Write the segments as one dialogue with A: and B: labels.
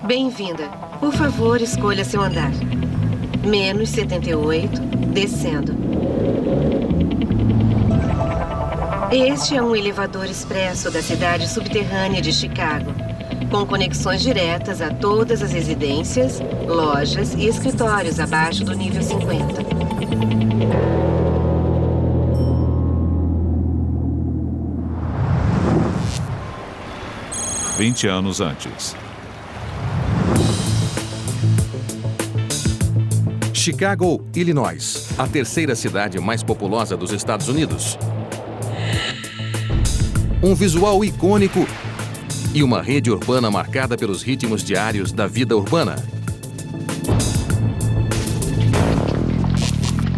A: Bem-vinda. Por favor, escolha seu andar. Menos 78, descendo. Este é um elevador expresso da cidade subterrânea de Chicago, com conexões diretas a todas as residências, lojas e escritórios abaixo do nível 50.
B: "20 anos antes.
C: Chicago, Illinois, a terceira cidade mais populosa dos Estados Unidos. Um visual icônico e uma rede urbana marcada pelos ritmos diários da vida urbana.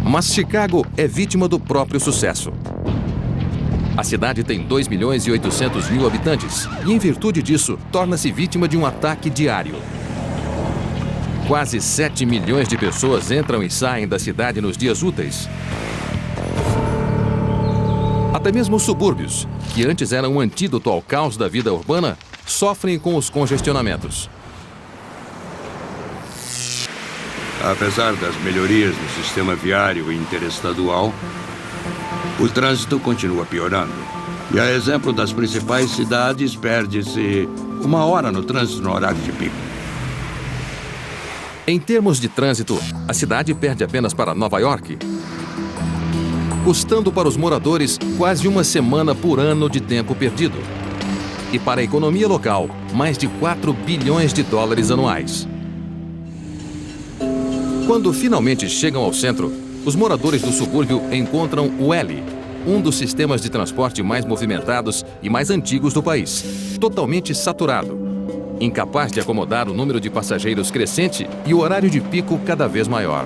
C: Mas Chicago é vítima do próprio sucesso. A cidade tem 2.800.000 habitantes e, em virtude disso, torna-se vítima de um ataque diário. Quase 7 milhões de pessoas entram e saem da cidade nos dias úteis. Até mesmo os subúrbios, que antes eram um antídoto ao caos da vida urbana, sofrem com os congestionamentos.
D: Apesar das melhorias no sistema viário interestadual, o trânsito continua piorando. E a exemplo das principais cidades, perde-se 1 hora no trânsito no horário de pico.
C: Em termos de trânsito, a cidade perde apenas para Nova York, custando para os moradores quase 1 semana por ano de tempo perdido. E para a economia local, mais de 4 bilhões de dólares anuais. Quando finalmente chegam ao centro, os moradores do subúrbio encontram o L, um dos sistemas de transporte mais movimentados e mais antigos do país, totalmente saturado, incapaz de acomodar o número de passageiros crescente e o horário de pico cada vez maior.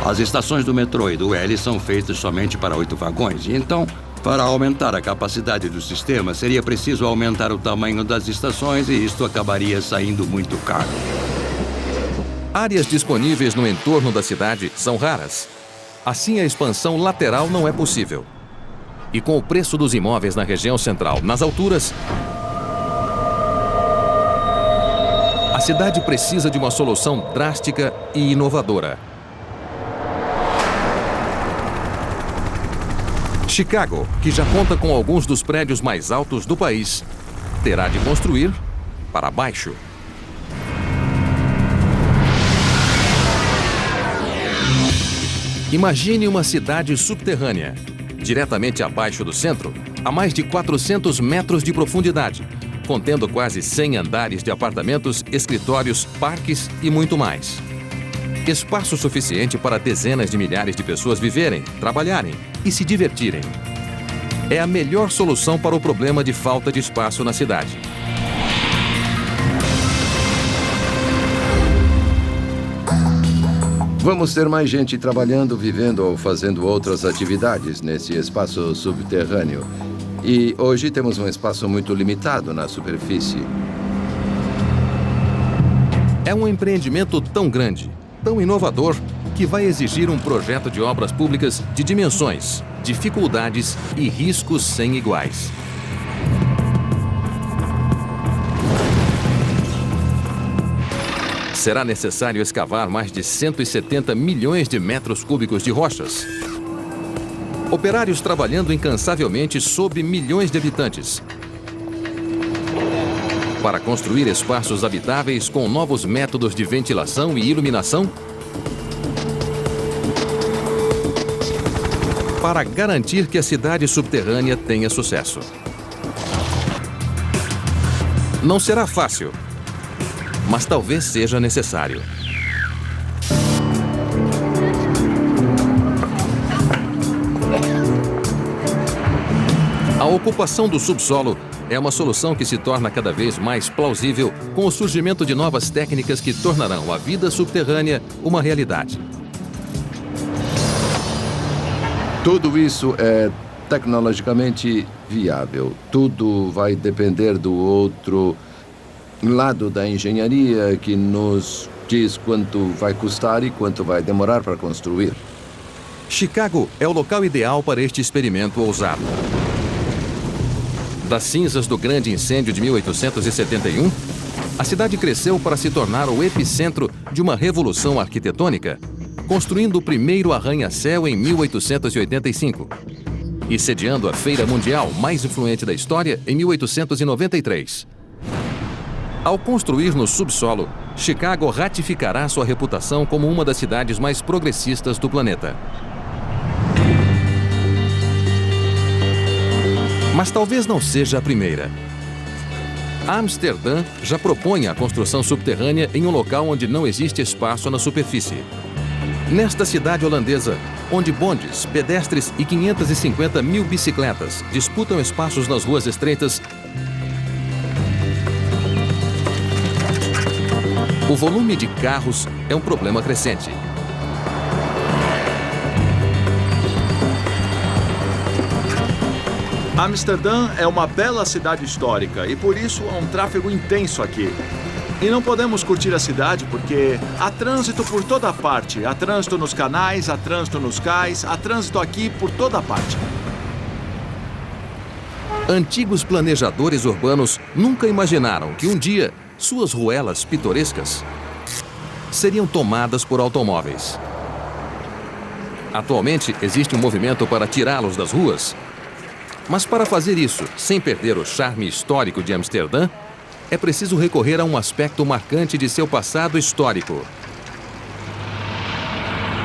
D: As estações do metrô e do L são feitas somente para 8 vagões. E então, para aumentar a capacidade do sistema, seria preciso aumentar o tamanho das estações e isto acabaria saindo muito caro.
C: Áreas disponíveis no entorno da cidade são raras. Assim, a expansão lateral não é possível. E com o preço dos imóveis na região central nas alturas, a cidade precisa de uma solução drástica e inovadora. Chicago, que já conta com alguns dos prédios mais altos do país, terá de construir para baixo. Imagine uma cidade subterrânea, diretamente abaixo do centro, a mais de 400 metros de profundidade, contendo quase 100 andares de apartamentos, escritórios, parques e muito mais. Espaço suficiente para dezenas de milhares de pessoas viverem, trabalharem e se divertirem. É a melhor solução para o problema de falta de espaço na cidade.
E: Vamos ter mais gente trabalhando, vivendo ou fazendo outras atividades nesse espaço subterrâneo. E hoje temos um espaço muito limitado na superfície.
C: É um empreendimento tão grande, tão inovador, que vai exigir um projeto de obras públicas de dimensões, dificuldades e riscos sem iguais. Será necessário escavar mais de 170 milhões de metros cúbicos de rochas. Operários trabalhando incansavelmente sob milhões de habitantes. Para construir espaços habitáveis com novos métodos de ventilação e iluminação. Para garantir que a cidade subterrânea tenha sucesso. Não será fácil, mas talvez seja necessário. A ocupação do subsolo é uma solução que se torna cada vez mais plausível com o surgimento de novas técnicas que tornarão a vida subterrânea uma realidade.
E: Tudo isso é tecnologicamente viável. Tudo vai depender do outro lado da engenharia que nos diz quanto vai custar e quanto vai demorar para construir.
C: Chicago é o local ideal para este experimento ousado. Das cinzas do grande incêndio de 1871, a cidade cresceu para se tornar o epicentro de uma revolução arquitetônica, construindo o primeiro arranha-céu em 1885 e sediando a Feira Mundial mais influente da história em 1893. Ao construir no subsolo, Chicago ratificará sua reputação como uma das cidades mais progressistas do planeta. Mas talvez não seja a primeira. Amsterdã já propõe a construção subterrânea em um local onde não existe espaço na superfície. Nesta cidade holandesa, onde bondes, pedestres e 550 mil bicicletas disputam espaços nas ruas estreitas, o volume de carros é um problema crescente.
B: Amsterdã é uma bela cidade histórica e por isso há um tráfego intenso aqui. E não podemos curtir a cidade porque há trânsito por toda parte. Há trânsito nos canais, há trânsito nos cais, há trânsito aqui por toda parte.
C: Antigos planejadores urbanos nunca imaginaram que um dia suas ruelas pitorescas seriam tomadas por automóveis. Atualmente existe um movimento para tirá-los das ruas. Mas para fazer isso, sem perder o charme histórico de Amsterdã, é preciso recorrer a um aspecto marcante de seu passado histórico: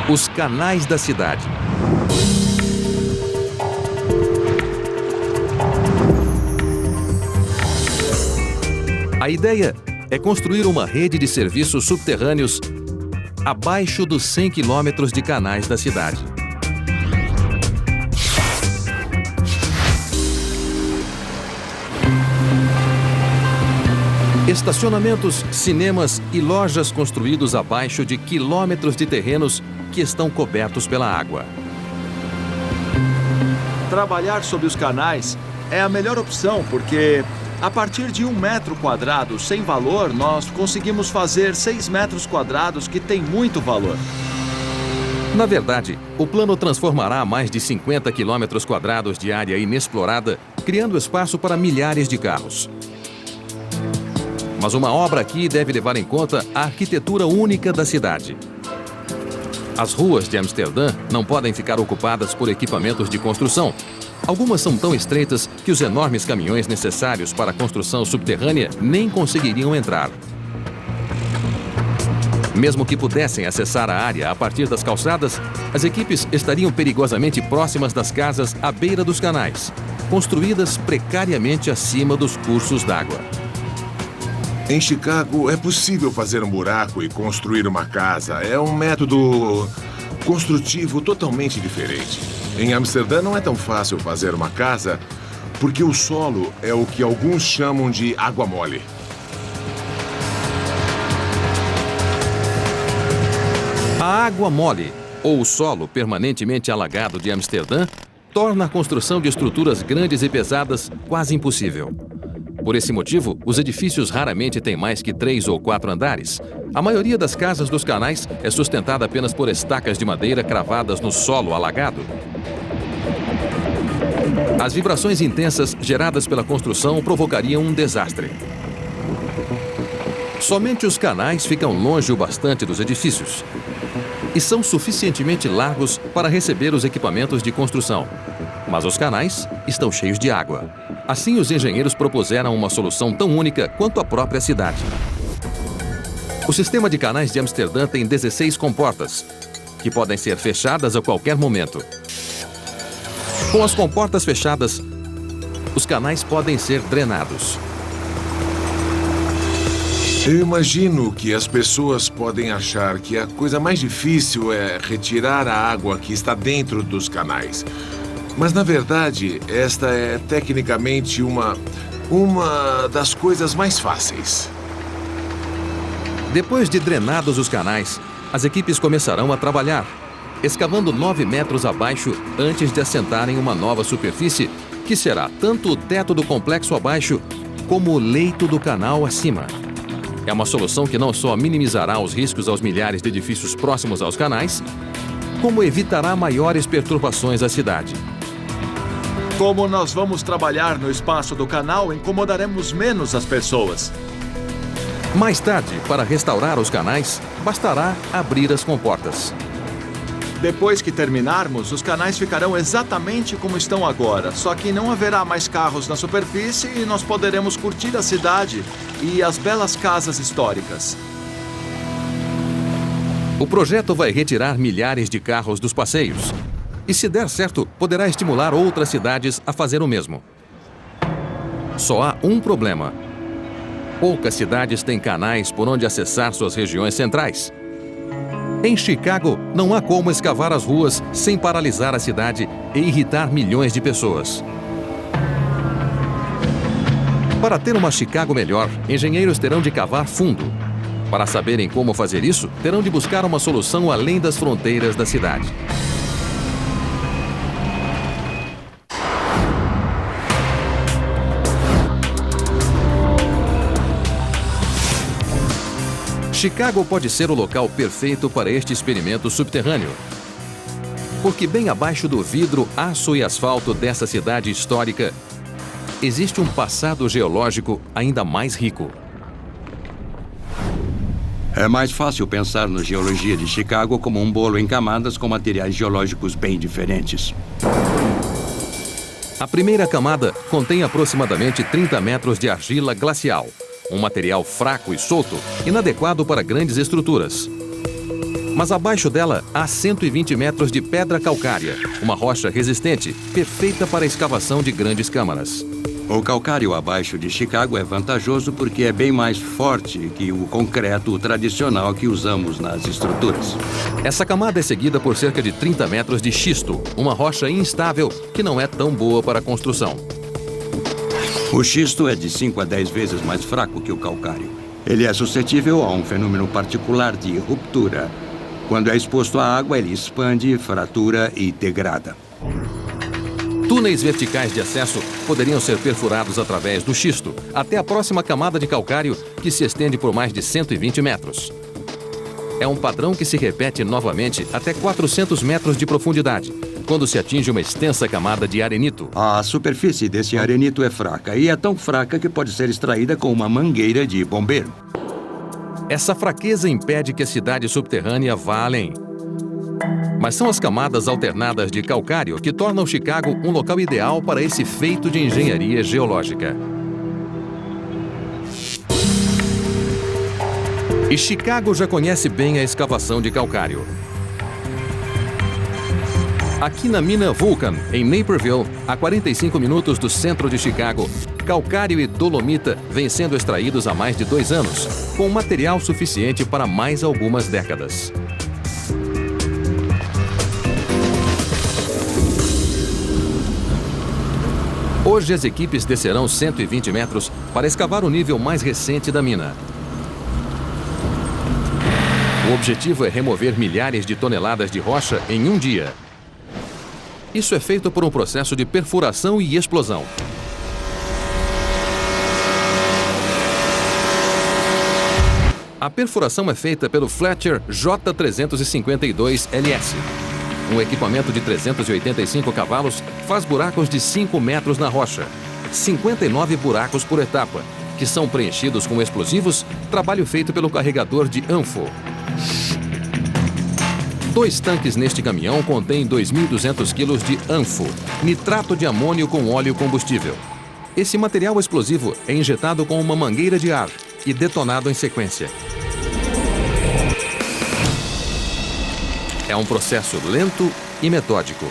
C: os canais da cidade. A ideia é construir uma rede de serviços subterrâneos abaixo dos 100 quilômetros de canais da cidade. Estacionamentos, cinemas e lojas construídos abaixo de quilômetros de terrenos que estão cobertos pela água.
B: Trabalhar sob os canais é a melhor opção porque, a partir de 1 metro quadrado sem valor, nós conseguimos fazer 6 metros quadrados que tem muito valor.
C: Na verdade, o plano transformará mais de 50 quilômetros quadrados de área inexplorada, criando espaço para milhares de carros. Mas uma obra aqui deve levar em conta a arquitetura única da cidade. As ruas de Amsterdã não podem ficar ocupadas por equipamentos de construção. Algumas são tão estreitas que os enormes caminhões necessários para a construção subterrânea nem conseguiriam entrar. Mesmo que pudessem acessar a área a partir das calçadas, as equipes estariam perigosamente próximas das casas à beira dos canais, construídas precariamente acima dos cursos d'água.
F: Em Chicago, é possível fazer um buraco e construir uma casa. É um método construtivo totalmente diferente. Em Amsterdã não é tão fácil fazer uma casa porque o solo é o que alguns chamam de água mole.
C: A água mole, ou o solo permanentemente alagado de Amsterdã, torna a construção de estruturas grandes e pesadas quase impossível. Por esse motivo, os edifícios raramente têm mais que 3 ou 4 andares. A maioria das casas dos canais é sustentada apenas por estacas de madeira cravadas no solo alagado. As vibrações intensas geradas pela construção provocariam um desastre. Somente os canais ficam longe o bastante dos edifícios e são suficientemente largos para receber os equipamentos de construção. Mas os canais estão cheios de água. Assim, os engenheiros propuseram uma solução tão única quanto a própria cidade. O sistema de canais de Amsterdã tem 16 comportas, que podem ser fechadas a qualquer momento. Com as comportas fechadas, os canais podem ser drenados.
F: Eu imagino que as pessoas podem achar que a coisa mais difícil é retirar a água que está dentro dos canais. Mas, na verdade, esta é tecnicamente uma das coisas mais fáceis.
C: Depois de drenados os canais, as equipes começarão a trabalhar, escavando 9 metros abaixo antes de assentarem uma nova superfície, que será tanto o teto do complexo abaixo como o leito do canal acima. É uma solução que não só minimizará os riscos aos milhares de edifícios próximos aos canais, como evitará maiores perturbações à cidade.
B: Como nós vamos trabalhar no espaço do canal, incomodaremos menos as pessoas.
C: Mais tarde, para restaurar os canais, bastará abrir as comportas.
B: Depois que terminarmos, os canais ficarão exatamente como estão agora, só que não haverá mais carros na superfície e nós poderemos curtir a cidade e as belas casas históricas.
C: O projeto vai retirar milhares de carros dos passeios. E se der certo, poderá estimular outras cidades a fazer o mesmo. Só há um problema. Poucas cidades têm canais por onde acessar suas regiões centrais. Em Chicago, não há como escavar as ruas sem paralisar a cidade e irritar milhões de pessoas. Para ter uma Chicago melhor, engenheiros terão de cavar fundo. Para saberem como fazer isso, terão de buscar uma solução além das fronteiras da cidade. Chicago pode ser o local perfeito para este experimento subterrâneo. Porque bem abaixo do vidro, aço e asfalto dessa cidade histórica, existe um passado geológico ainda mais rico.
D: É mais fácil pensar na geologia de Chicago como um bolo em camadas com materiais geológicos bem diferentes.
C: A primeira camada contém aproximadamente 30 metros de argila glacial, um material fraco e solto, inadequado para grandes estruturas. Mas abaixo dela há 120 metros de pedra calcária, uma rocha resistente, perfeita para a escavação de grandes câmaras.
D: O calcário abaixo de Chicago é vantajoso porque é bem mais forte que o concreto tradicional que usamos nas estruturas.
C: Essa camada é seguida por cerca de 30 metros de xisto, uma rocha instável que não é tão boa para a construção.
D: O xisto é de 5 a 10 vezes mais fraco que o calcário. Ele é suscetível a um fenômeno particular de ruptura. Quando é exposto à água, ele expande, fratura e degrada.
C: Túneis verticais de acesso poderiam ser perfurados através do xisto até a próxima camada de calcário, que se estende por mais de 120 metros. É um padrão que se repete novamente até 400 metros de profundidade, quando se atinge uma extensa camada de arenito.
D: A superfície desse arenito é fraca e é tão fraca que pode ser extraída com uma mangueira de bombeiro.
C: Essa fraqueza impede que a cidade subterrânea vá além. Mas são as camadas alternadas de calcário que tornam Chicago um local ideal para esse feito de engenharia geológica. E Chicago já conhece bem a escavação de calcário. Aqui na mina Vulcan, em Naperville, a 45 minutos do centro de Chicago, calcário e dolomita vêm sendo extraídos há mais de 2 anos, com material suficiente para mais algumas décadas. Hoje as equipes descerão 120 metros para escavar o nível mais recente da mina. O objetivo é remover milhares de toneladas de rocha em um dia. Isso é feito por um processo de perfuração e explosão. A perfuração é feita pelo Fletcher J352LS. Um equipamento de 385 cavalos faz buracos de 5 metros na rocha. 59 buracos por etapa, que são preenchidos com explosivos, trabalho feito pelo carregador de ANFO. 2 tanques neste caminhão contêm 2.200 quilos de ANFO, nitrato de amônio com óleo combustível. Esse material explosivo é injetado com uma mangueira de ar e detonado em sequência. É um processo lento e metódico.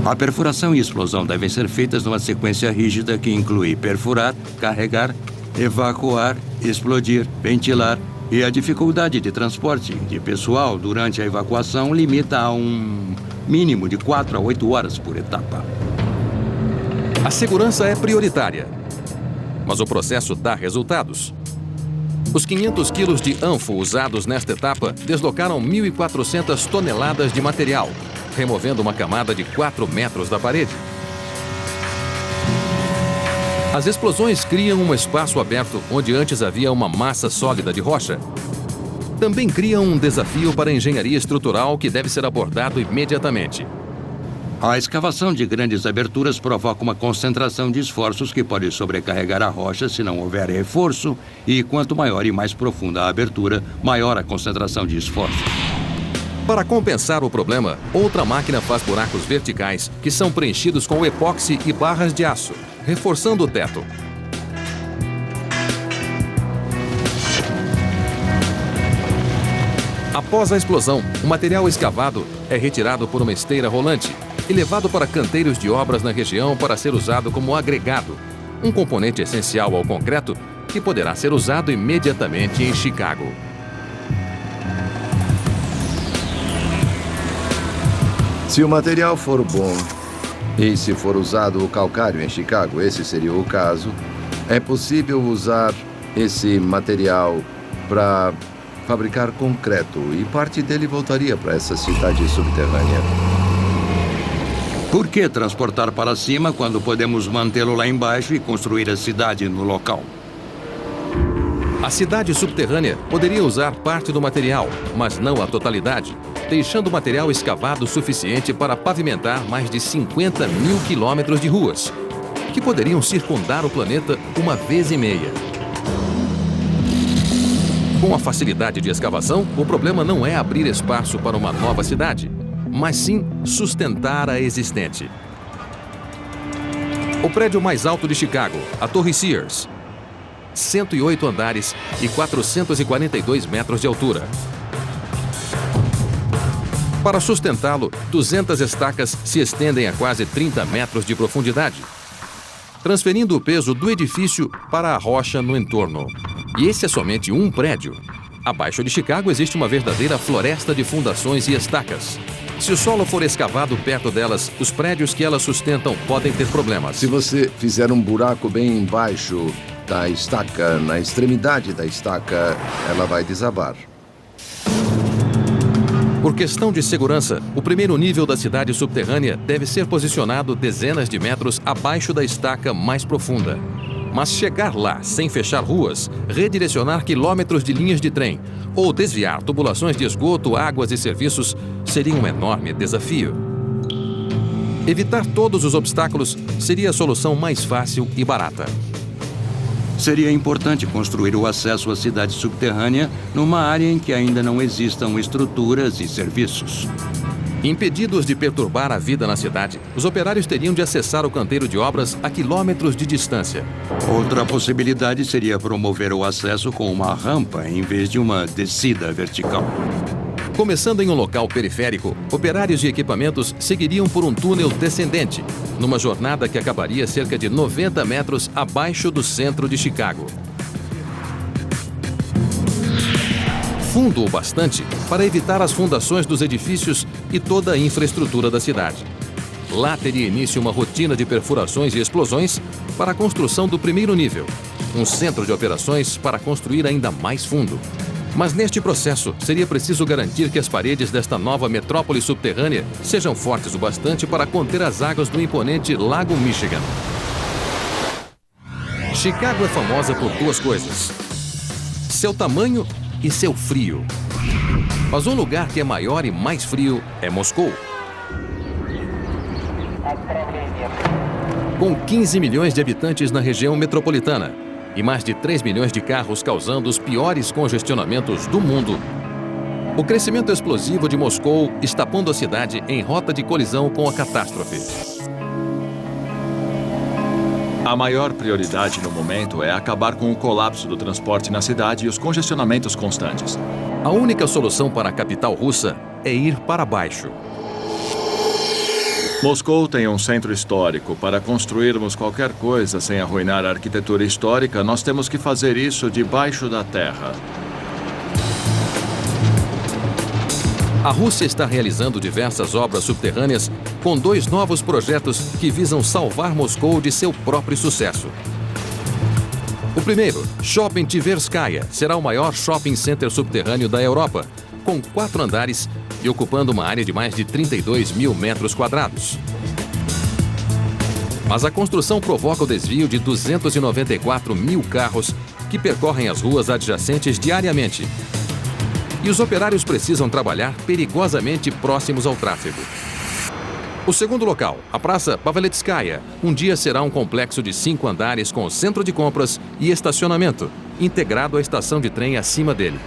D: A perfuração e explosão devem ser feitas numa sequência rígida que inclui perfurar, carregar, evacuar, explodir, ventilar, e a dificuldade de transporte de pessoal durante a evacuação limita a um mínimo de 4 a 8 horas por etapa.
C: A segurança é prioritária, mas o processo dá resultados. Os 500 quilos de ANFO usados nesta etapa deslocaram 1.400 toneladas de material, removendo uma camada de 4 metros da parede. As explosões criam um espaço aberto onde antes havia uma massa sólida de rocha. também cria um desafio para a engenharia estrutural que deve ser abordado imediatamente.
D: A escavação de grandes aberturas provoca uma concentração de esforços que pode sobrecarregar a rocha se não houver reforço, e quanto maior e mais profunda a abertura, maior a concentração de esforço.
C: Para compensar o problema, outra máquina faz buracos verticais que são preenchidos com epóxi e barras de aço, reforçando o teto. Após a explosão, o material escavado é retirado por uma esteira rolante e levado para canteiros de obras na região para ser usado como agregado, um componente essencial ao concreto que poderá ser usado imediatamente em Chicago.
E: Se o material for bom e se for usado o calcário em Chicago, esse seria o caso, é possível usar esse material para fabricar concreto e parte dele voltaria para essa cidade subterrânea.
D: Por que transportar para cima quando podemos mantê-lo lá embaixo e construir a cidade no local?
C: A cidade subterrânea poderia usar parte do material, mas não a totalidade, deixando o material escavado suficiente para pavimentar mais de 50 mil quilômetros de ruas, que poderiam circundar o planeta uma vez e meia. Com a facilidade de escavação, o problema não é abrir espaço para uma nova cidade, mas sim sustentar a existente. O prédio mais alto de Chicago, a Torre Sears, 108 andares e 442 metros de altura. Para sustentá-lo, 200 estacas se estendem a quase 30 metros de profundidade, transferindo o peso do edifício para a rocha no entorno. E esse é somente um prédio. Abaixo de Chicago existe uma verdadeira floresta de fundações e estacas. Se o solo for escavado perto delas, os prédios que elas sustentam podem ter problemas.
E: Se você fizer um buraco bem embaixo da estaca, na extremidade da estaca, ela vai desabar.
C: Por questão de segurança, o primeiro nível da cidade subterrânea deve ser posicionado dezenas de metros abaixo da estaca mais profunda. Mas chegar lá sem fechar ruas, redirecionar quilômetros de linhas de trem ou desviar tubulações de esgoto, águas e serviços seria um enorme desafio. Evitar todos os obstáculos seria a solução mais fácil e barata.
D: Seria importante construir o acesso à cidade subterrânea numa área em que ainda não existam estruturas e serviços.
C: Impedidos de perturbar a vida na cidade, os operários teriam de acessar o canteiro de obras a quilômetros de distância.
D: Outra possibilidade seria promover o acesso com uma rampa em vez de uma descida vertical.
C: Começando em um local periférico, operários e equipamentos seguiriam por um túnel descendente, numa jornada que acabaria cerca de 90 metros abaixo do centro de Chicago. Fundo o bastante para evitar as fundações dos edifícios e toda a infraestrutura da cidade. Lá teria início uma rotina de perfurações e explosões para a construção do primeiro nível, um centro de operações para construir ainda mais fundo. Mas neste processo, seria preciso garantir que as paredes desta nova metrópole subterrânea sejam fortes o bastante para conter as águas do imponente Lago Michigan. Chicago é famosa por duas coisas: seu tamanho e seu frio. Mas um lugar que é maior e mais frio é Moscou. Com 15 milhões de habitantes na região metropolitana e mais de 3 milhões de carros causando os piores congestionamentos do mundo, o crescimento explosivo de Moscou está pondo a cidade em rota de colisão com a catástrofe.
B: A maior prioridade no momento é acabar com o colapso do transporte na cidade e os congestionamentos constantes.
C: A única solução para a capital russa é ir para baixo.
B: Moscou tem um centro histórico. Para construirmos qualquer coisa sem arruinar a arquitetura histórica, nós temos que fazer isso debaixo da terra.
C: A Rússia está realizando diversas obras subterrâneas com 2 novos projetos que visam salvar Moscou de seu próprio sucesso. O primeiro, Shopping Tverskaya, será o maior shopping center subterrâneo da Europa, com 4 andares e ocupando uma área de mais de 32 mil metros quadrados. Mas a construção provoca o desvio de 294 mil carros que percorrem as ruas adjacentes diariamente. e os operários precisam trabalhar perigosamente próximos ao tráfego. O segundo local, a Praça Paveletskaya, um dia será um complexo de 5 andares com centro de compras e estacionamento, integrado à estação de trem acima dele.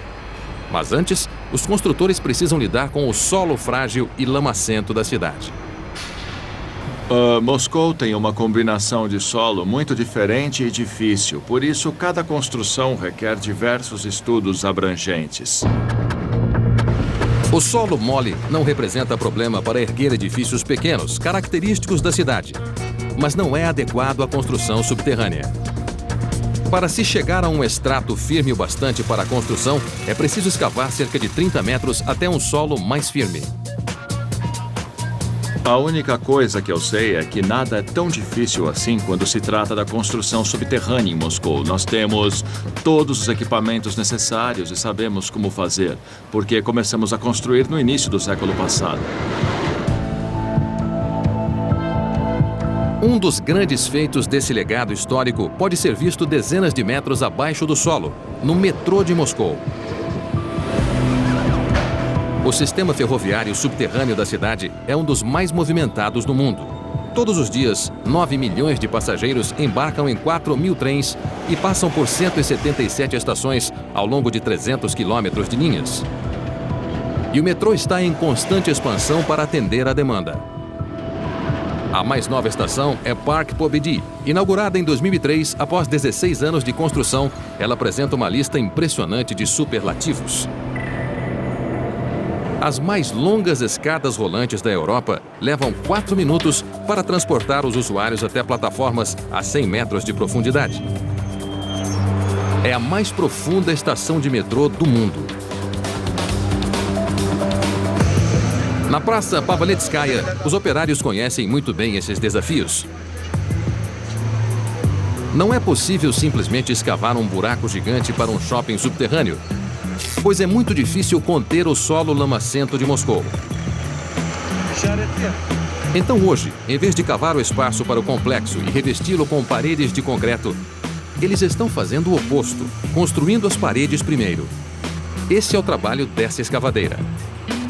C: Mas antes, os construtores precisam lidar com o solo frágil e lamacento da cidade.
B: Moscou tem uma combinação de solo muito diferente e difícil, por isso cada construção requer diversos estudos abrangentes.
C: O solo mole não representa problema para erguer edifícios pequenos, característicos da cidade, mas não é adequado à construção subterrânea. Para se chegar a um estrato firme o bastante para a construção, é preciso escavar cerca de 30 metros até um solo mais firme.
B: A única coisa que eu sei é que nada é tão difícil assim quando se trata da construção subterrânea em Moscou. Nós temos todos os equipamentos necessários e sabemos como fazer, porque começamos a construir no início do século passado.
C: Um dos grandes feitos desse legado histórico pode ser visto dezenas de metros abaixo do solo, no metrô de Moscou. O sistema ferroviário subterrâneo da cidade é um dos mais movimentados do mundo. Todos os dias, 9 milhões de passageiros embarcam em 4.000 trens e passam por 177 estações ao longo de 300 quilômetros de linhas. E o metrô está em constante expansão para atender à demanda. A mais nova estação é Park Pobedi. Inaugurada em 2003, após 16 anos de construção, ela apresenta uma lista impressionante de superlativos. As mais longas escadas rolantes da Europa levam 4 minutos para transportar os usuários até plataformas a 100 metros de profundidade. É a mais profunda estação de metrô do mundo. Na Praça Paveletskaya, os operários conhecem muito bem esses desafios. Não é possível simplesmente escavar um buraco gigante para um shopping subterrâneo, pois é muito difícil conter o solo lamacento de Moscou. Então hoje, em vez de cavar o espaço para o complexo e revesti-lo com paredes de concreto, eles estão fazendo o oposto, construindo as paredes primeiro. Esse é o trabalho dessa escavadeira.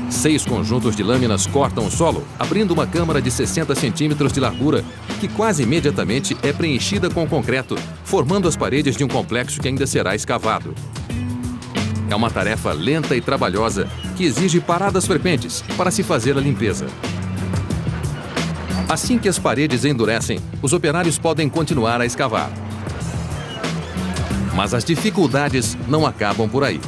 C: 6 conjuntos de lâminas cortam o solo, abrindo uma câmara de 60 centímetros de largura, que quase imediatamente é preenchida com concreto, formando as paredes de um complexo que ainda será escavado. É uma tarefa lenta e trabalhosa que exige paradas frequentes para se fazer a limpeza. Assim que as paredes endurecem, os operários podem continuar a escavar. Mas as dificuldades não acabam por aí.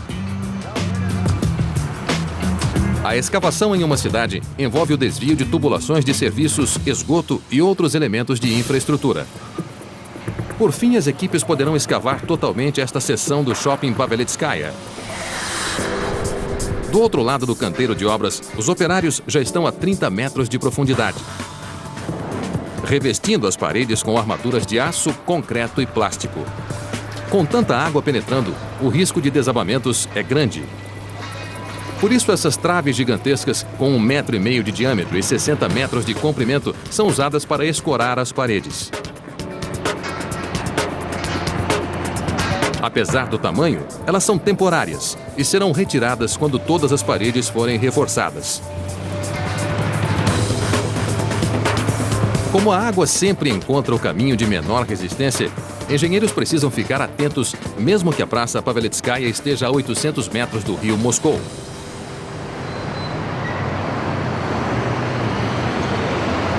C: A escavação em uma cidade envolve o desvio de tubulações de serviços, esgoto e outros elementos de infraestrutura. Por fim, as equipes poderão escavar totalmente esta seção do shopping Paveletskaya. Do outro lado do canteiro de obras, os operários já estão a 30 metros de profundidade, revestindo as paredes com armaduras de aço, concreto e plástico. Com tanta água penetrando, o risco de desabamentos é grande. Por isso, essas traves gigantescas, com 1,5 metro de diâmetro e 60 metros de comprimento, são usadas para escorar as paredes. Apesar do tamanho, elas são temporárias e serão retiradas quando todas as paredes forem reforçadas. Como a água sempre encontra o caminho de menor resistência, engenheiros precisam ficar atentos mesmo que a Praça Paveletskaya esteja a 800 metros do rio Moscou.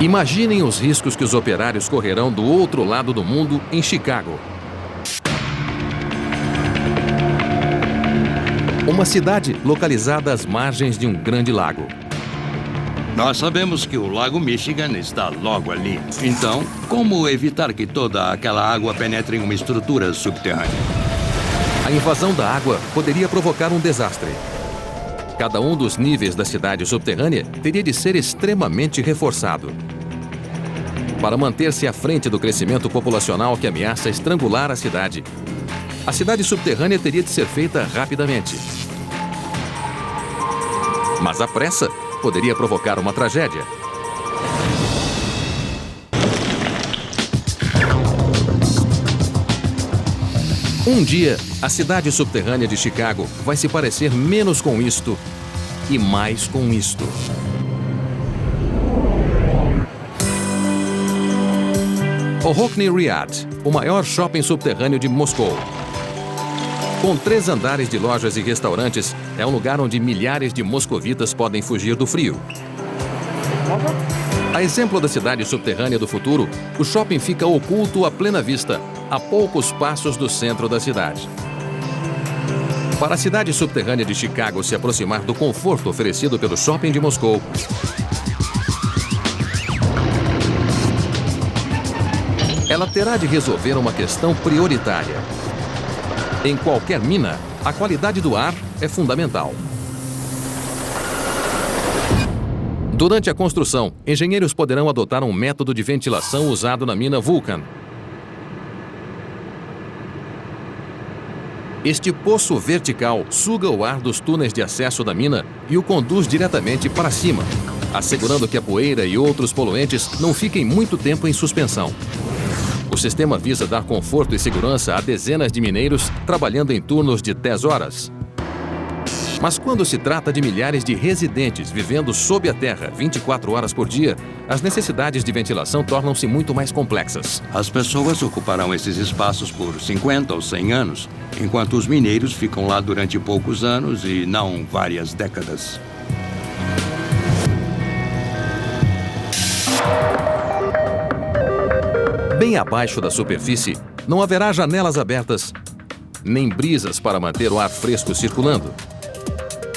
C: Imaginem os riscos que os operários correrão do outro lado do mundo, em Chicago. Uma cidade localizada às margens de um grande lago.
D: Nós sabemos que o Lago Michigan está logo ali. Então, como evitar que toda aquela água penetre em uma estrutura subterrânea?
C: A invasão da água poderia provocar um desastre. Cada um dos níveis da cidade subterrânea teria de ser extremamente reforçado. Para manter-se à frente do crescimento populacional que ameaça estrangular a cidade subterrânea teria de ser feita rapidamente. Mas a pressa poderia provocar uma tragédia. Um dia, a cidade subterrânea de Chicago vai se parecer menos com isto e mais com isto. O Rockne Riad, o maior shopping subterrâneo de Moscou. Com 3 andares de lojas e restaurantes, é um lugar onde milhares de moscovitas podem fugir do frio. A exemplo da cidade subterrânea do futuro, o shopping fica oculto à plena vista, a poucos passos do centro da cidade. Para a cidade subterrânea de Chicago se aproximar do conforto oferecido pelo shopping de Moscou, ela terá de resolver uma questão prioritária. Em qualquer mina, a qualidade do ar é fundamental. Durante a construção, engenheiros poderão adotar um método de ventilação usado na mina Vulcan. Este poço vertical suga o ar dos túneis de acesso da mina e o conduz diretamente para cima, assegurando que a poeira e outros poluentes não fiquem muito tempo em suspensão. O sistema visa dar conforto e segurança a dezenas de mineiros trabalhando em turnos de 10 horas. Mas quando se trata de milhares de residentes vivendo sob a terra 24 horas por dia, as necessidades de ventilação tornam-se muito mais complexas.
D: As pessoas ocuparão esses espaços por 50 ou 100 anos, enquanto os mineiros ficam lá durante poucos anos e não várias décadas.
C: Bem abaixo da superfície, não haverá janelas abertas, nem brisas para manter o ar fresco circulando.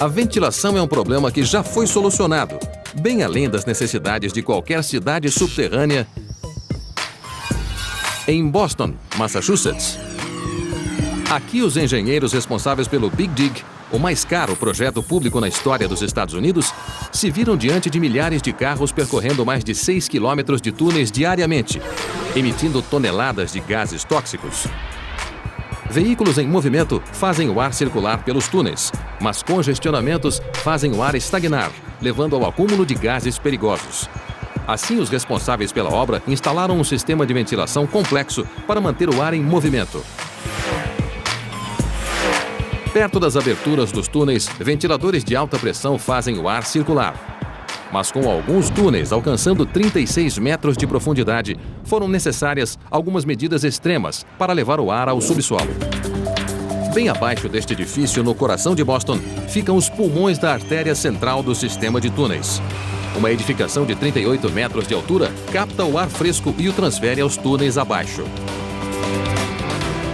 C: A ventilação é um problema que já foi solucionado, bem além das necessidades de qualquer cidade subterrânea, em Boston, Massachusetts. Aqui, os engenheiros responsáveis pelo Big Dig, o mais caro projeto público na história dos Estados Unidos, se viram diante de milhares de carros percorrendo mais de 6 quilômetros de túneis diariamente, emitindo toneladas de gases tóxicos. Veículos em movimento fazem o ar circular pelos túneis, mas congestionamentos fazem o ar estagnar, levando ao acúmulo de gases perigosos. Assim, os responsáveis pela obra instalaram um sistema de ventilação complexo para manter o ar em movimento. Perto das aberturas dos túneis, ventiladores de alta pressão fazem o ar circular. Mas com alguns túneis alcançando 36 metros de profundidade, foram necessárias algumas medidas extremas para levar o ar ao subsolo. Bem abaixo deste edifício, no coração de Boston, ficam os pulmões da artéria central do sistema de túneis. Uma edificação de 38 metros de altura capta o ar fresco e o transfere aos túneis abaixo.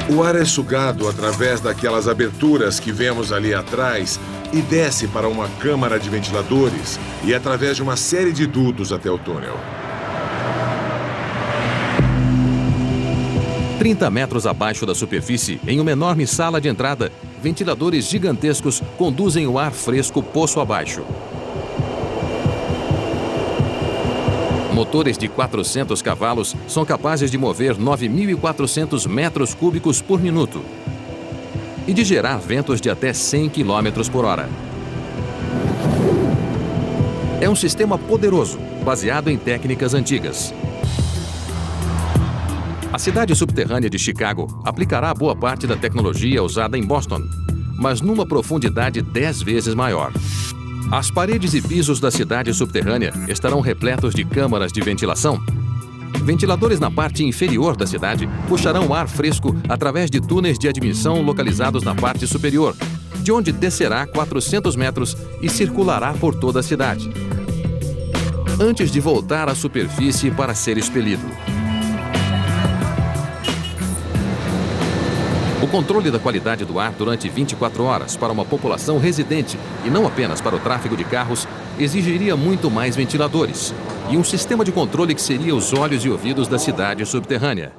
F: O ar é sugado através daquelas aberturas que vemos ali atrás e desce para uma câmara de ventiladores e através de uma série de dutos até o túnel.
C: 30 metros abaixo da superfície, em uma enorme sala de entrada, ventiladores gigantescos conduzem o ar fresco poço abaixo. Motores de 400 cavalos são capazes de mover 9.400 metros cúbicos por minuto e de gerar ventos de até 100 km por hora. É um sistema poderoso, baseado em técnicas antigas. A cidade subterrânea de Chicago aplicará boa parte da tecnologia usada em Boston, mas numa profundidade 10 vezes maior. As paredes e pisos da cidade subterrânea estarão repletos de câmaras de ventilação. Ventiladores na parte inferior da cidade puxarão ar fresco através de túneis de admissão localizados na parte superior, de onde descerá 400 metros e circulará por toda a cidade, antes de voltar à superfície para ser expelido. O controle da qualidade do ar durante 24 horas para uma população residente e não apenas para o tráfego de carros exigiria muito mais ventiladores e um sistema de controle que seria os olhos e ouvidos da cidade subterrânea.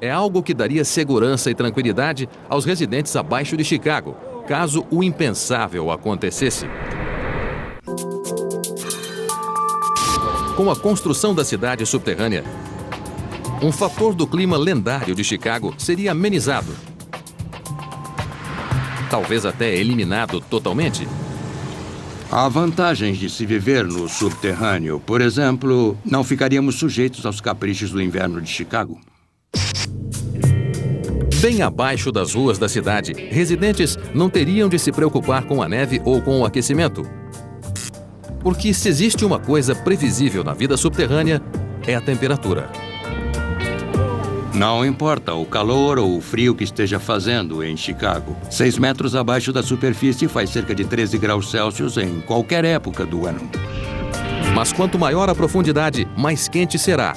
C: É algo que daria segurança e tranquilidade aos residentes abaixo de Chicago, caso o impensável acontecesse. Com a construção da cidade subterrânea, um fator do clima lendário de Chicago seria amenizado, talvez até eliminado totalmente.
D: Há vantagens de se viver no subterrâneo. Por exemplo, não ficaríamos sujeitos aos caprichos do inverno de Chicago.
C: Bem abaixo das ruas da cidade, residentes não teriam de se preocupar com a neve ou com o aquecimento. Porque se existe uma coisa previsível na vida subterrânea, é a temperatura.
D: Não importa o calor ou o frio que esteja fazendo em Chicago. 6 metros abaixo da superfície faz cerca de 13 graus Celsius em qualquer época do ano.
C: Mas quanto maior a profundidade, mais quente será.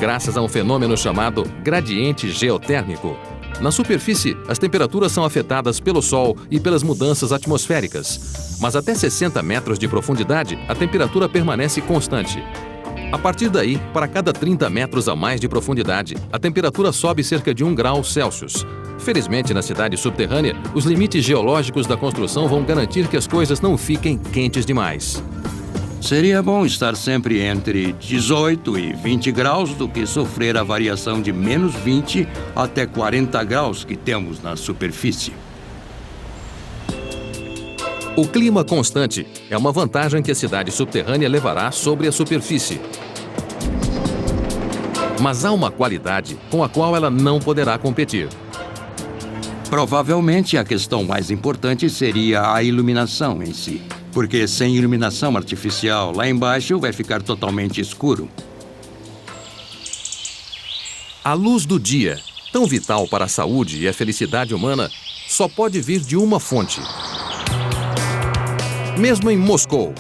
C: Graças a um fenômeno chamado gradiente geotérmico. Na superfície, as temperaturas são afetadas pelo Sol e pelas mudanças atmosféricas. Mas até 60 metros de profundidade, a temperatura permanece constante. A partir daí, para cada 30 metros a mais de profundidade, a temperatura sobe cerca de 1 grau Celsius. Felizmente, na cidade subterrânea, os limites geológicos da construção vão garantir que as coisas não fiquem quentes demais.
D: Seria bom estar sempre entre 18 e 20 graus do que sofrer a variação de menos 20 até 40 graus que temos na superfície.
C: O clima constante é uma vantagem que a cidade subterrânea levará sobre a superfície. Mas há uma qualidade com a qual ela não poderá competir.
D: Provavelmente a questão mais importante seria a iluminação em si. Porque sem iluminação artificial, lá embaixo vai ficar totalmente escuro.
C: A luz do dia, tão vital para a saúde e a felicidade humana, só pode vir de uma fonte. Mesmo em Moscou,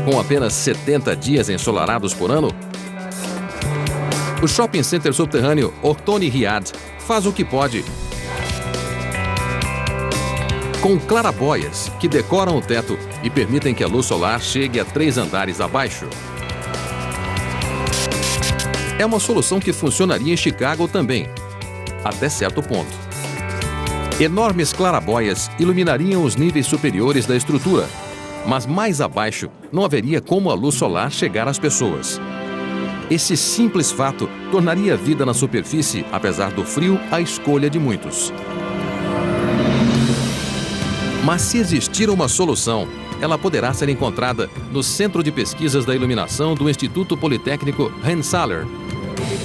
C: com apenas 70 dias ensolarados por ano, o shopping center subterrâneo Ortony Riad faz o que pode com claraboias que decoram o teto e permitem que a luz solar chegue a 3 andares abaixo. É uma solução que funcionaria em Chicago também, até certo ponto. Enormes claraboias iluminariam os níveis superiores da estrutura, mas mais abaixo não haveria como a luz solar chegar às pessoas. Esse simples fato tornaria a vida na superfície, apesar do frio, a escolha de muitos. Mas se existir uma solução, ela poderá ser encontrada no Centro de Pesquisas da Iluminação do Instituto Politécnico Rensselaer,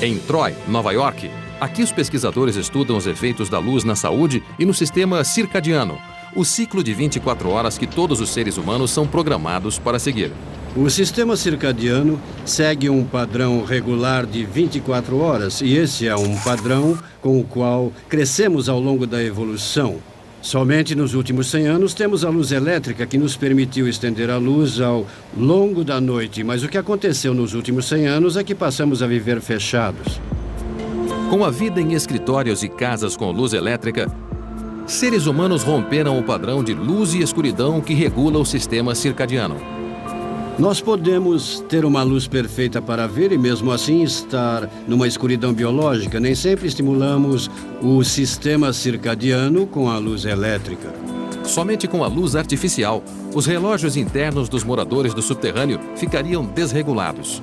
C: em Troy, Nova York. Aqui os pesquisadores estudam os efeitos da luz na saúde e no sistema circadiano, o ciclo de 24 horas que todos os seres humanos são programados para seguir.
G: O sistema circadiano segue um padrão regular de 24 horas e esse é um padrão com o qual crescemos ao longo da evolução. Somente nos últimos 100 anos temos a luz elétrica que nos permitiu estender a luz ao longo da noite, mas o que aconteceu nos últimos 100 anos é que passamos a viver fechados.
C: Com a vida em escritórios e casas com luz elétrica, seres humanos romperam o padrão de luz e escuridão que regula o sistema circadiano.
G: Nós podemos ter uma luz perfeita para ver e mesmo assim estar numa escuridão biológica. Nem sempre estimulamos o sistema circadiano com a luz elétrica.
C: Somente com a luz artificial, os relógios internos dos moradores do subterrâneo ficariam desregulados.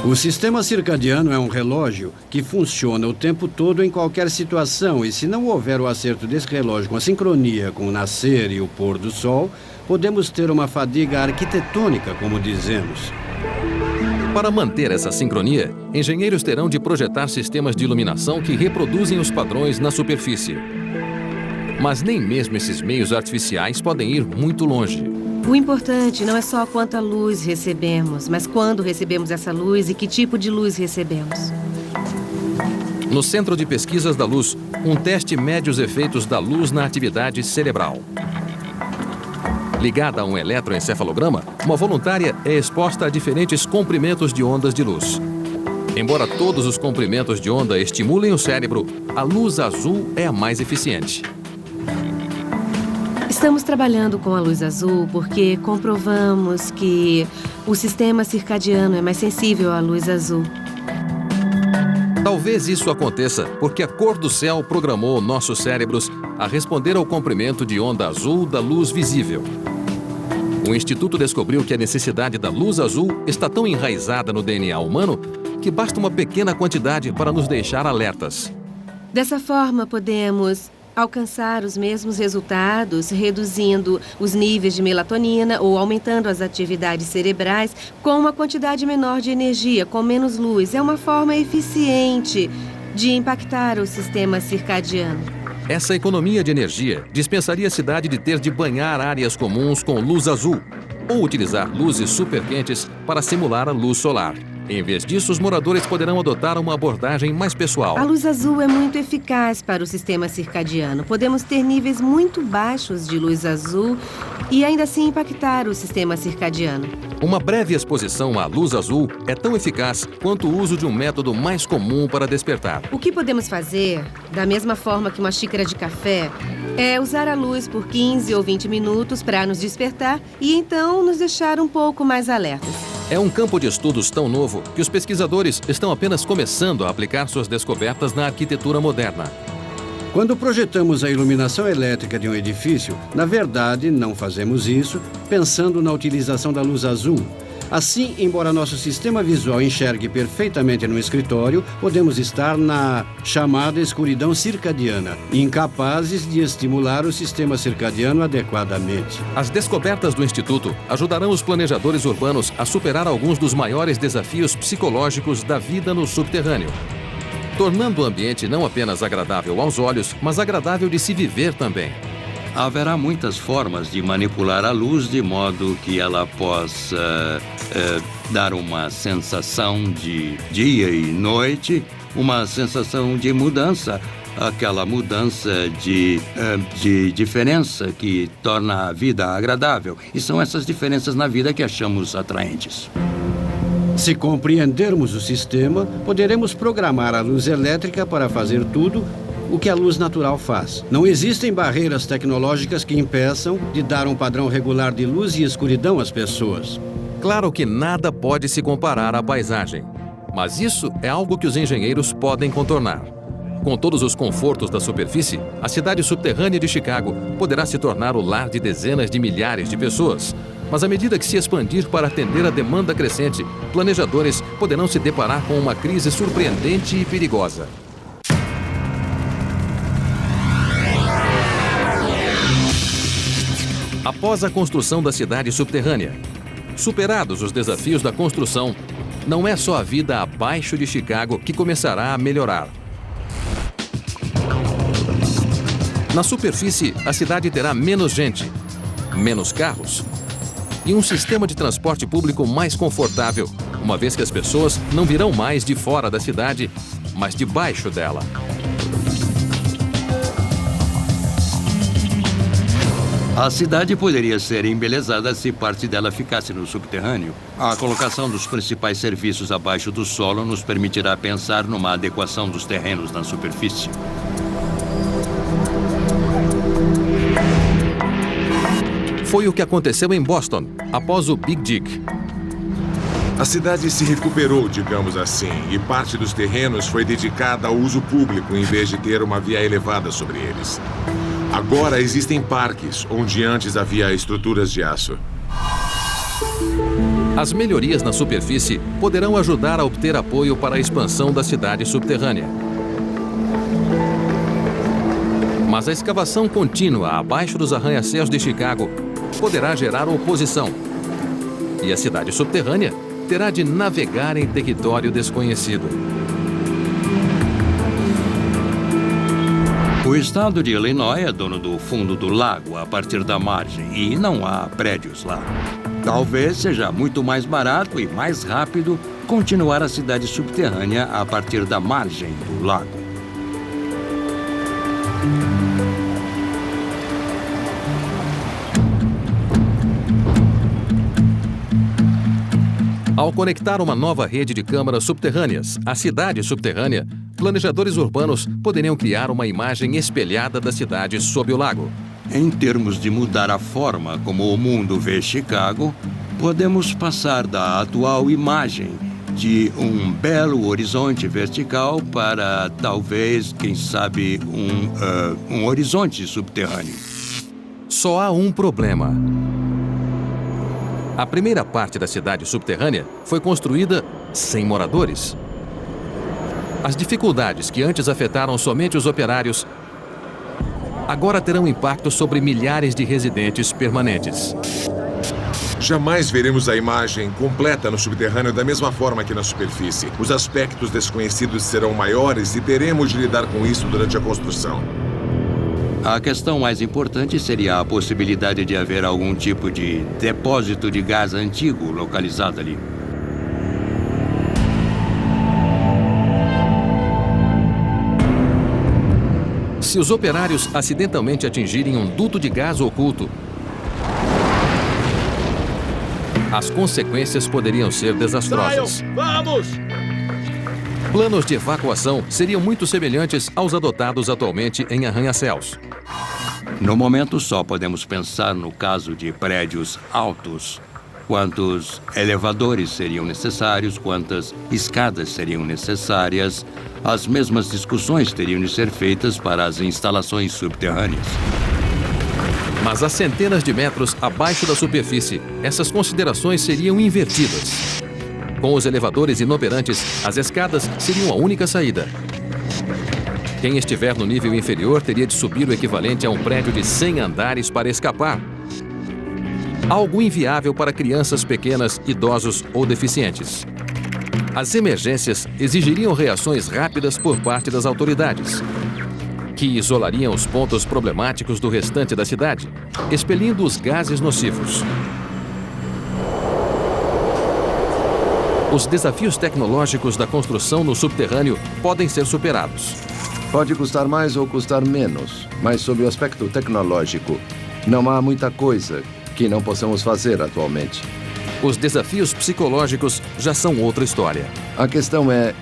G: O sistema circadiano é um relógio que funciona o tempo todo em qualquer situação e se não houver o acerto desse relógio com a sincronia com o nascer e o pôr do sol, podemos ter uma fadiga arquitetônica, como dizemos.
C: Para manter essa sincronia, engenheiros terão de projetar sistemas de iluminação que reproduzem os padrões na superfície. Mas nem mesmo esses meios artificiais podem ir muito longe.
A: O importante não é só quanta luz recebemos, mas quando recebemos essa luz e que tipo de luz recebemos.
C: No Centro de Pesquisas da Luz, um teste mede os efeitos da luz na atividade cerebral. Ligada a um eletroencefalograma, uma voluntária é exposta a diferentes comprimentos de ondas de luz. Embora todos os comprimentos de onda estimulem o cérebro, a luz azul é a mais eficiente.
A: Estamos trabalhando com a luz azul porque comprovamos que o sistema circadiano é mais sensível à luz azul.
C: Talvez isso aconteça porque a cor do céu programou nossos cérebros a responder ao comprimento de onda azul da luz visível. O Instituto descobriu que a necessidade da luz azul está tão enraizada no DNA humano que basta uma pequena quantidade para nos deixar alertas.
A: Dessa forma, podemos alcançar os mesmos resultados, reduzindo os níveis de melatonina ou aumentando as atividades cerebrais com uma quantidade menor de energia, com menos luz. É uma forma eficiente de impactar o sistema circadiano.
C: Essa economia de energia dispensaria a cidade de ter de banhar áreas comuns com luz azul ou utilizar luzes superquentes para simular a luz solar. Em vez disso, os moradores poderão adotar uma abordagem mais pessoal.
A: A luz azul é muito eficaz para o sistema circadiano. Podemos ter níveis muito baixos de luz azul e ainda assim impactar o sistema circadiano.
C: Uma breve exposição à luz azul é tão eficaz quanto o uso de um método mais comum para despertar.
A: O que podemos fazer, da mesma forma que uma xícara de café, é usar a luz por 15 ou 20 minutos para nos despertar e então nos deixar um pouco mais alertas.
C: É um campo de estudos tão novo que os pesquisadores estão apenas começando a aplicar suas descobertas na arquitetura moderna.
G: Quando projetamos a iluminação elétrica de um edifício, na verdade, não fazemos isso pensando na utilização da luz azul. Assim, embora nosso sistema visual enxergue perfeitamente no escritório, podemos estar na chamada escuridão circadiana, incapazes de estimular o sistema circadiano adequadamente.
C: As descobertas do Instituto ajudarão os planejadores urbanos a superar alguns dos maiores desafios psicológicos da vida no subterrâneo, tornando o ambiente não apenas agradável aos olhos, mas agradável de se viver também.
D: Haverá muitas formas de manipular a luz de modo que ela possa dar uma sensação de dia e noite, uma sensação de mudança, aquela mudança de diferença que torna a vida agradável. E são essas diferenças na vida que achamos atraentes.
G: Se compreendermos o sistema, poderemos programar a luz elétrica para fazer tudo o que a luz natural faz. Não existem barreiras tecnológicas que impeçam de dar um padrão regular de luz e escuridão às pessoas.
C: Claro que nada pode se comparar à paisagem, mas isso é algo que os engenheiros podem contornar. Com todos os confortos da superfície, a cidade subterrânea de Chicago poderá se tornar o lar de dezenas de milhares de pessoas. Mas à medida que se expandir para atender a demanda crescente, planejadores poderão se deparar com uma crise surpreendente e perigosa. Após a construção da cidade subterrânea, superados os desafios da construção, não é só a vida abaixo de Chicago que começará a melhorar. Na superfície, a cidade terá menos gente, menos carros e um sistema de transporte público mais confortável, uma vez que as pessoas não virão mais de fora da cidade, mas debaixo dela.
D: A cidade poderia ser embelezada se parte dela ficasse no subterrâneo. A colocação dos principais serviços abaixo do solo nos permitirá pensar numa adequação dos terrenos na superfície.
C: Foi o que aconteceu em Boston, após o Big Dig.
F: A cidade se recuperou, digamos assim, e parte dos terrenos foi dedicada ao uso público em vez de ter uma via elevada sobre eles. Agora existem parques, onde antes havia estruturas de aço.
C: As melhorias na superfície poderão ajudar a obter apoio para a expansão da cidade subterrânea. Mas a escavação contínua abaixo dos arranha-céus de Chicago poderá gerar oposição. E a cidade subterrânea terá de navegar em território desconhecido.
D: O estado de Illinois é dono do fundo do lago a partir da margem e não há prédios lá. Talvez seja muito mais barato e mais rápido continuar a cidade subterrânea a partir da margem do lago.
C: Ao conectar uma nova rede de câmaras subterrâneas à cidade subterrânea, planejadores urbanos poderiam criar uma imagem espelhada da cidade sob o lago.
D: Em termos de mudar a forma como o mundo vê Chicago, podemos passar da atual imagem de um belo horizonte vertical para, talvez, quem sabe, um horizonte subterrâneo.
C: Só há um problema. A primeira parte da cidade subterrânea foi construída sem moradores. As dificuldades que antes afetaram somente os operários agora terão impacto sobre milhares de residentes permanentes.
F: Jamais veremos a imagem completa no subterrâneo da mesma forma que na superfície. Os aspectos desconhecidos serão maiores e teremos de lidar com isso durante a construção.
D: A questão mais importante seria a possibilidade de haver algum tipo de depósito de gás antigo localizado ali.
C: Se os operários acidentalmente atingirem um duto de gás oculto, as consequências poderiam ser desastrosas.
B: Vamos!
C: Planos de evacuação seriam muito semelhantes aos adotados atualmente em arranha-céus.
D: No momento, só podemos pensar no caso de prédios altos. Quantos elevadores seriam necessários, quantas escadas seriam necessárias. As mesmas discussões teriam de ser feitas para as instalações subterrâneas.
C: Mas a centenas de metros abaixo da superfície, essas considerações seriam invertidas. Com os elevadores inoperantes, as escadas seriam a única saída. Quem estiver no nível inferior teria de subir o equivalente a um prédio de 100 andares para escapar. Algo inviável para crianças pequenas, idosos ou deficientes. As emergências exigiriam reações rápidas por parte das autoridades, que isolariam os pontos problemáticos do restante da cidade, expelindo os gases nocivos. Os desafios tecnológicos da construção no subterrâneo podem ser superados.
E: Pode custar mais ou custar menos, mas sob o aspecto tecnológico, não há muita coisa que não possamos fazer atualmente.
C: Os desafios psicológicos já são outra história.
E: A questão é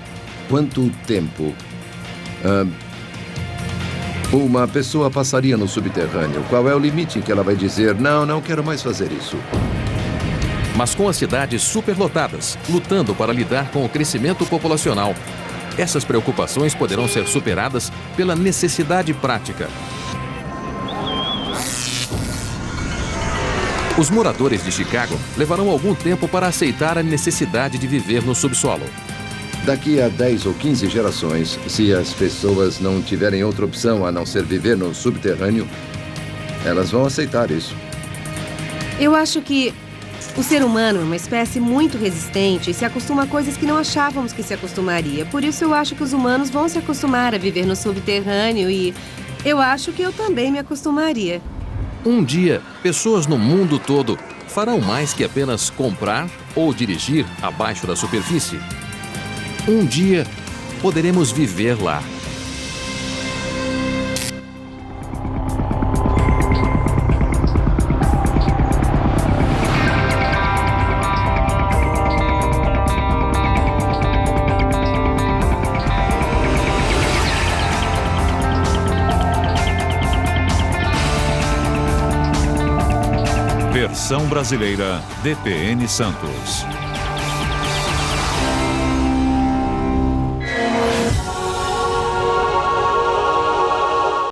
E: quanto tempo uma pessoa passaria no subterrâneo. Qual é o limite em que ela vai dizer, não quero mais fazer isso?
C: Mas com as cidades superlotadas, lutando para lidar com o crescimento populacional, essas preocupações poderão ser superadas pela necessidade prática. Os moradores de Chicago levarão algum tempo para aceitar a necessidade de viver no subsolo.
E: Daqui a 10 ou 15 gerações, se as pessoas não tiverem outra opção a não ser viver no subterrâneo, elas vão aceitar isso.
A: Eu acho que o ser humano é uma espécie muito resistente e se acostuma a coisas que não achávamos que se acostumaria. Por isso eu acho que os humanos vão se acostumar a viver no subterrâneo e eu acho que eu também me acostumaria.
C: Um dia, pessoas no mundo todo farão mais que apenas comprar ou dirigir abaixo da superfície. Um dia, poderemos viver lá.
H: Versão brasileira DPN Santos.